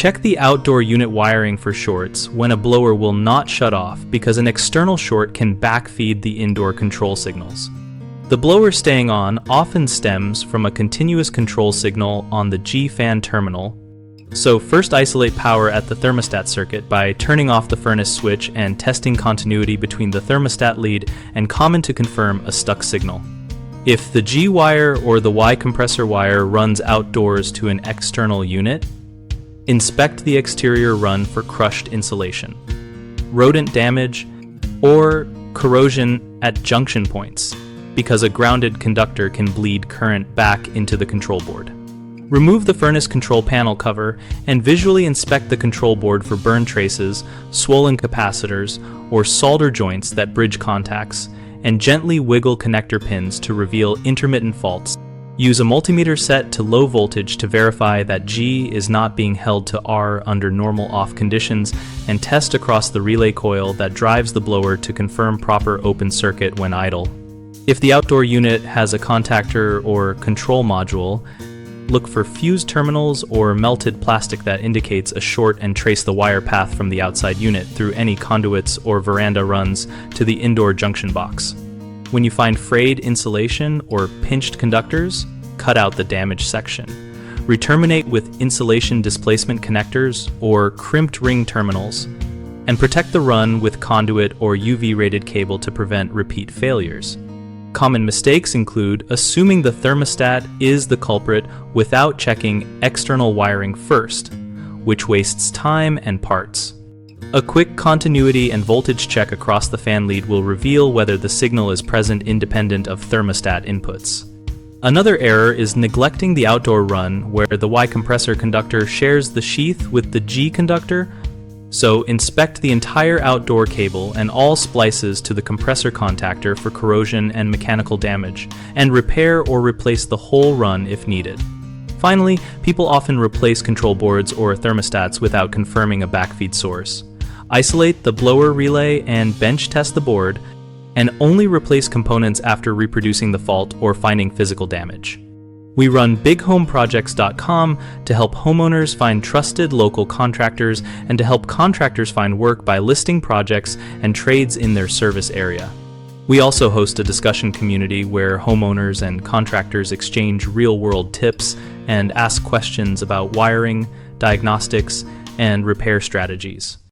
Check the outdoor unit wiring for shorts when a blower will not shut off because an external short can backfeed the indoor control signals. The blower staying on often stems from a continuous control signal on the G-fan terminal, so first isolate power at the thermostat circuit by turning off the furnace switch and testing continuity between the thermostat lead and common to confirm a stuck signal. If the G wire or the Y compressor wire runs outdoors to an external unit, inspect the exterior run for crushed insulation, rodent damage, or corrosion at junction points, because a grounded conductor can bleed current back into the control board. Remove the furnace control panel cover and visually inspect the control board for burn traces, swollen capacitors, or solder joints that bridge contacts, and gently wiggle connector pins to reveal intermittent faults. Use a multimeter set to low voltage to verify that G is not being held to R under normal off conditions, and test across the relay coil that drives the blower to confirm proper open circuit when idle. If the outdoor unit has a contactor or control module, look for fused terminals or melted plastic that indicates a short and trace the wire path from the outside unit through any conduits or veranda runs to the indoor junction box. When you find frayed insulation or pinched conductors, cut out the damaged section. Reterminate with insulation displacement connectors or crimped ring terminals, and protect the run with conduit or UV-rated cable to prevent repeat failures. Common mistakes include assuming the thermostat is the culprit without checking external wiring first, which wastes time and parts. A quick continuity and voltage check across the fan lead will reveal whether the signal is present independent of thermostat inputs. Another error is neglecting the outdoor run where the Y compressor conductor shares the sheath with the G conductor. So inspect the entire outdoor cable and all splices to the compressor contactor for corrosion and mechanical damage, and repair or replace the whole run if needed. Finally, people often replace control boards or thermostats without confirming a backfeed source. Isolate the blower relay and bench test the board, and only replace components after reproducing the fault or finding physical damage. We run bighomeprojects.com to help homeowners find trusted local contractors and to help contractors find work by listing projects and trades in their service area. We also host a discussion community where homeowners and contractors exchange real-world tips and ask questions about wiring, diagnostics, and repair strategies.